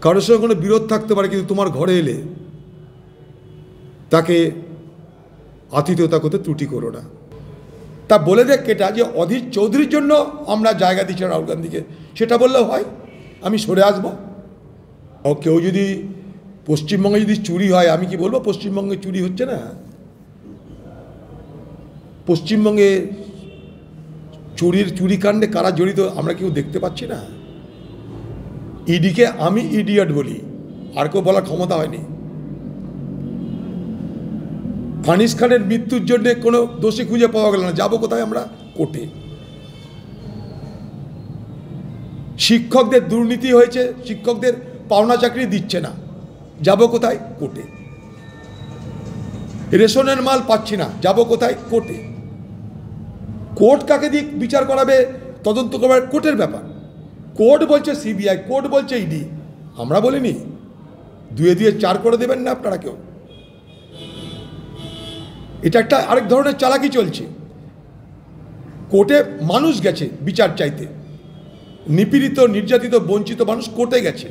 কারোর সঙ্গে কোনো বিরোধ থাকতে পারে, কিন্তু তোমার ঘরে এলে তাকে আতিথেয়তা করতে ত্রুটি করো না। তা বলে দেখ কেটা যে অধীর চৌধুরীর জন্য আমরা জায়গা দিচ্ছি রাহুল গান্ধীকে, সেটা বললেও হয়, আমি সরে আসবো। ও কেউ যদি পশ্চিমবঙ্গে যদি চুরি হয়, আমি কি বলবো পশ্চিমবঙ্গে চুরি হচ্ছে না? পশ্চিমবঙ্গে চুরিকাণ্ডে কারা জড়িত আমরা কেউ দেখতে পাচ্ছি না। ইডিকে আমি ইডিয়ট বলি, আর কেউ বলার ক্ষমতা হয়নি। আনিস খানের মৃত্যুর জন্য কোনো দোষী খুঁজে পাওয়া গেল না, যাবো কোথায় আমরা? কোর্টে। শিক্ষকদের দুর্নীতি হয়েছে, শিক্ষকদের পাওনা চাকরি দিচ্ছে না, যাবো কোথায়? কোর্টে। রেশনের মাল পাচ্ছি না, যাবো কোথায়? কোর্টে। কোর্ট কাকে দিয়ে বিচার করাবে, তদন্ত করবে, কোর্টের ব্যাপার। কোর্ট বলছে সিবিআই, কোর্ট বলছে ইডি, আমরা বলিনি। দুয়ে দুয়ে চার করে দেবেন না আপনারা কেউ? এটা একটা আরেক ধরনের চালাকি চলছে। কোর্টে মানুষ গেছে বিচার চাইতে, নিপীড়িত নির্যাতিত বঞ্চিত মানুষ কোর্টে গেছে,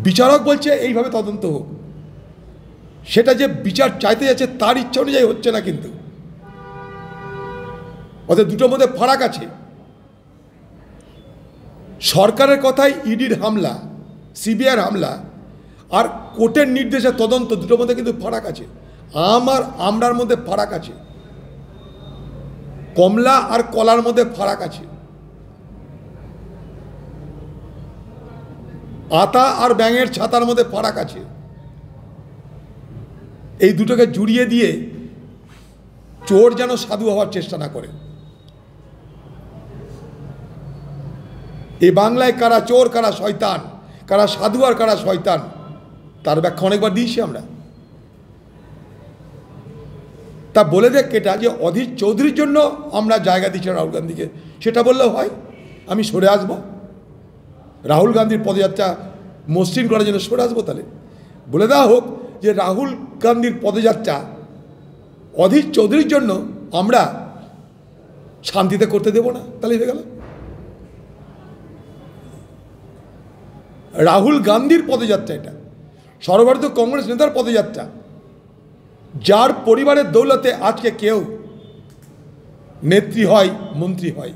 বিচারক বলছে এইভাবে তদন্ত হোক। সেটা যে বিচার চাইতে যাচ্ছে তার ইচ্ছা অনুযায়ী হচ্ছে না, কিন্তু ওদের দুটোর মধ্যে ফারাক আছে। সরকারের কথায় ইডির হামলা, সিবিআইয়ের হামলা, আর কোর্টের নির্দেশে তদন্ত, দুটোর মধ্যে কিন্তু ফারাক আছে। আমরার মধ্যে ফারাক আছে, কমলা আর কলার মধ্যে ফারাক আছে, আতা আর ব্যাঙের ছাতার মধ্যে ফারাক আছে। এই দুটোকে জুড়িয়ে দিয়ে চোর যেন সাধু হওয়ার চেষ্টা না করে। এই বাংলায় কারা চোর, কারা শয়তান, কারা সাধু আর কারা শয়তান, তার ব্যাখ্যা অনেকবার দিয়েছি আমরা। তা বলে দেখ কেটা যে অধীর চৌধুরীর জন্য আমরা জায়গা দিচ্ছি রাহুল গান্ধীকে, সেটা বললেও হয়, আমি সরে আসবো। রাহুল গান্ধীর পদযাত্রা মসৃণ করার জন্য সরে আসবো। তাহলে বলে দেওয়া হোক যে রাহুল গান্ধীর পদযাত্রা অধীর চৌধুরীর জন্য আমরা শান্তিতে করতে দেব না, তাহলে হয়ে গেল। রাহুল গান্ধীর পদযাত্রা, এটা সর্বভারতীয় কংগ্রেস নেতার পদযাত্রা, যার পরিবারের দৌলতে আজকে কেউ নেত্রী হয়, মন্ত্রী হয়,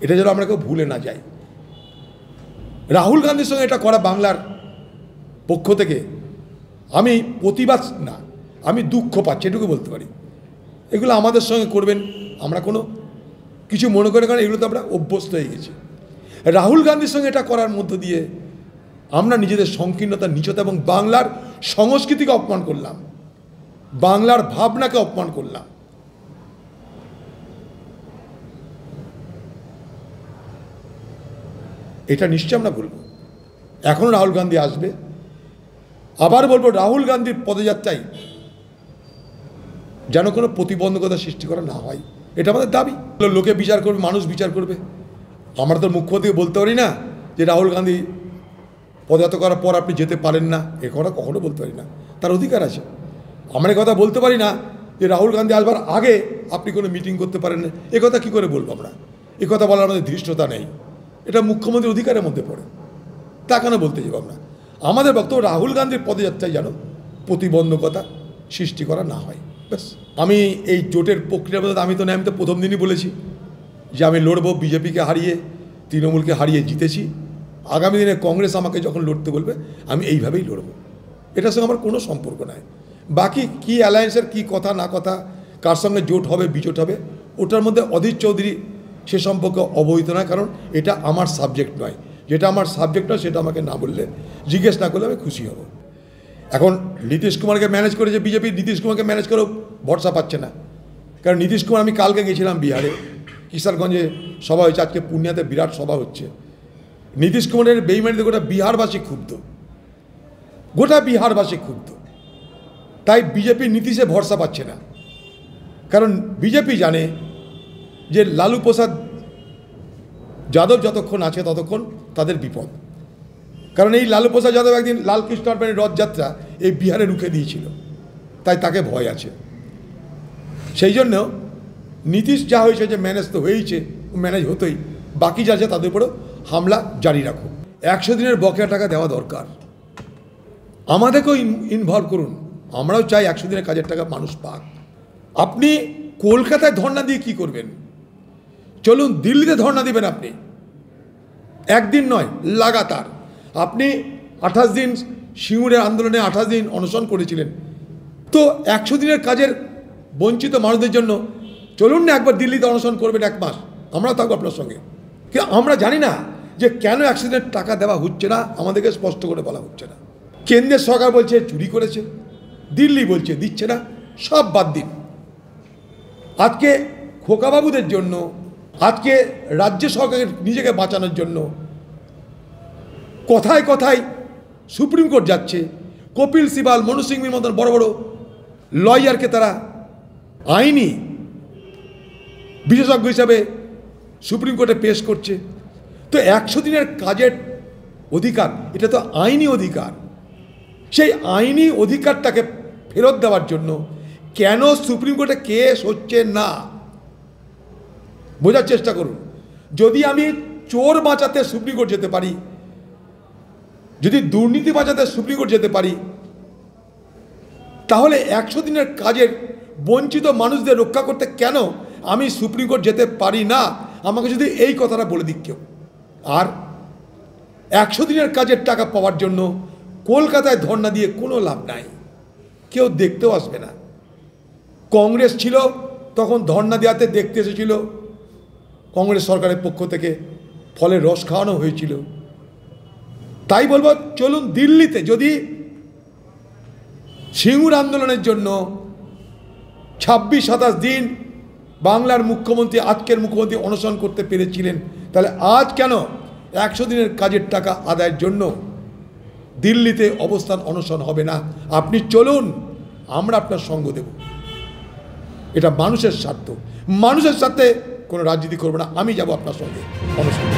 এটা যেন আমরা কেউ ভুলে না যাই। রাহুল গান্ধীর সঙ্গে এটা করা বাংলার পক্ষ থেকে আমি প্রতিবাদ না, আমি দুঃখ পাচ্ছি, এটুকু বলতে পারি। এগুলো আমাদের সঙ্গে করবেন, আমরা কোনো কিছু মনে করে, কারণ এগুলো তো আমরা অভ্যস্ত হয়ে গেছি। রাহুল গান্ধীর সঙ্গে এটা করার মধ্য দিয়ে আমরা নিজেদের সংকীর্ণতা, নীচতা এবং বাংলার সংস্কৃতিকে অপমান করলাম, বাংলার ভাবনাকে অপমান করলাম। এটা নিশ্চয় আমরা বলবো। এখন রাহুল গান্ধী আসবে, আবার বলবো রাহুল গান্ধীর পদযাত্রায় যেন কোনো প্রতিবন্ধকতা সৃষ্টি করা না হয়, এটা আমাদের দাবি। লোকে বিচার করবে, মানুষ বিচার করবে। আমরা তো মুখ্যমন্ত্রীকে বলতে পারি না যে রাহুল গান্ধী পদযাত্রা করার পর আপনি যেতে পারেন না, এ কথা কখনো বলতে পারি না, তার অধিকার আছে। আমরা কথা বলতে পারি না যে রাহুল গান্ধী আসবার আগে আপনি কোনো মিটিং করতে পারেন না, এ কথা কী করে বলবো আমরা? এ কথা বলার আমাদের ধৃষ্টতা নেই, এটা মুখ্যমন্ত্রীর অধিকারের মধ্যে পড়ে, তা কেন বলতে যাব আমরা? আমাদের বক্তব্য রাহুল গান্ধীর পদযাত্রায় যেন প্রতিবন্ধকতা সৃষ্টি করা না হয়, ব্যাস। আমি এই জোটের প্রক্রিয়ার মধ্যে আমি তো প্রথম দিনই বলেছি যে আমি লড়বো, বিজেপিকে হারিয়ে, তৃণমূলকে হারিয়ে জিতেছি। আগামী দিনে কংগ্রেস আমাকে যখন লড়তে বলবে আমি এইভাবেই লড়বো, এটার সঙ্গে আমার কোনো সম্পর্ক নাই। বাকি কি অ্যালায়েন্সের কি কথা না কথা, কার সঙ্গে জোট হবে বিজোট হবে, ওটার মধ্যে অধীর চৌধুরী সে সম্পর্কে অবহিত নয়, কারণ এটা আমার সাবজেক্ট নয়। যেটা আমার সাবজেক্ট নয় সেটা আমাকে না বললে, জিজ্ঞেস না করলে আমি খুশি হব। এখন নীতিশ কুমারকে ম্যানেজ করেছে বিজেপি, নীতিশ কুমারকে ম্যানেজ করেও ভরসা পাচ্ছে না, কারণ নীতিশ কুমার, আমি কালকে গেছিলাম বিহারে, কিশোরগঞ্জে সভা হয়েছে, আজকে পূর্ণিয়াতে বিরাট সভা হচ্ছে। নীতিশ কুমারের বেইমানিতে গোটা বিহারবাসী ক্ষুব্ধ, গোটা বিহারবাসী ক্ষুব্ধ। তাই বিজেপি নীতিশে ভরসা পাচ্ছে না, কারণ বিজেপি জানে যে লালু প্রসাদ যাদব যতক্ষণ আছে ততক্ষণ তাদের বিপদ। কারণ এই লালু প্রসাদ যাদব একদিন লালকৃষ্ণ আডবাণীর রথযাত্রা এই বিহারে রুখে দিয়েছিল, তাই তাকে ভয় আছে। সেই জন্য নীতিশ যা হয়েছে যে ম্যানেজ তো হয়েইছে, ম্যানেজ হতোই, বাকি যা আছে তাদের উপরেও হামলা জারি রাখো। 100 দিনের বকেয়া টাকা দেওয়া দরকার। আমাদেরকেও ইনভলভ করুন, আমরাও চাই 100 দিনের কাজের টাকা মানুষ পাক। আপনি কলকাতায় ধর্ণা দিয়ে কি করবেন? চলুন দিল্লিতে ধর্ণা দিবেন আপনি, একদিন নয় লাগাতার। আপনি 28 দিন সিঙ্গুরের আন্দোলনে 28 দিন অনশন করেছিলেন, তো 100 দিনের কাজের বঞ্চিত মানুষদের জন্য চলুন না একবার দিল্লিতে অনশন করবেন 1 মাস, আমরাও থাকবো আপনার সঙ্গে। কিন্তু আমরা জানি না যে কেন 100 দিনের টাকা দেওয়া হচ্ছে না, আমাদেরকে স্পষ্ট করে বলা হচ্ছে না। কেন্দ্রের সরকার বলছে চুরি করেছে, দিল্লি বলছে দিচ্ছে না, সব বাদ দিন। আজকে খোকাবাবুদের জন্য, আজকে রাজ্য সরকারের নিজেকে বাঁচানোর জন্য কথায় কথায় সুপ্রিম কোর্ট যাচ্ছে। কপিল সিবাল, মনু সিংভির মতন বড় বড় লয়ারকে তারা আইনি বিশেষজ্ঞ হিসাবে সুপ্রিম কোর্টে পেশ করছে। তো 100 দিনের কাজের অধিকার, এটা তো আইনি অধিকার। সেই আইনি অধিকারটাকে ফেরত দেওয়ার জন্য কেন সুপ্রিম কোর্টে কেস হচ্ছে না, বোঝার চেষ্টা করুন। যদি আমি চোর বাঁচাতে সুপ্রিম কোর্ট যেতে পারি, যদি দুর্নীতি বাঁচাতে সুপ্রিম কোর্ট যেতে পারি, তাহলে 100 দিনের কাজের বঞ্চিত মানুষদের রক্ষা করতে কেন আমি সুপ্রিম কোর্ট যেতে পারি না? আমাকে যদি এই কথাটা বলে দিক কেউ। আর 100 দিনের কাজের টাকা পাওয়ার জন্য কলকাতায় ধর্ণা দিয়ে কোনো লাভ নাই, কেউ দেখতেও আসবে না। কংগ্রেস ছিল তখন ধর্ণা দেওয়াতে দেখতে এসেছিল কংগ্রেস সরকারের পক্ষ থেকে, ফলের রস খাওয়ানো হয়েছিল। তাই বলবো চলুন দিল্লিতে, যদি সিঙ্গুর আন্দোলনের জন্য 26-27 দিন বাংলার মুখ্যমন্ত্রী, আজকের মুখ্যমন্ত্রী অনশন করতে পেরেছিলেন, তাহলে আজ কেন 100 দিনের কাজের টাকা আদায়ের জন্য দিল্লিতে অবস্থান অনশন হবে না? আপনি চলুন, আমরা আপনার সঙ্গ দেব। এটা মানুষের স্বার্থ, মানুষের সাথে কোনো রাজনীতি করবো না, আমি যাব আপনার সঙ্গে অনশন।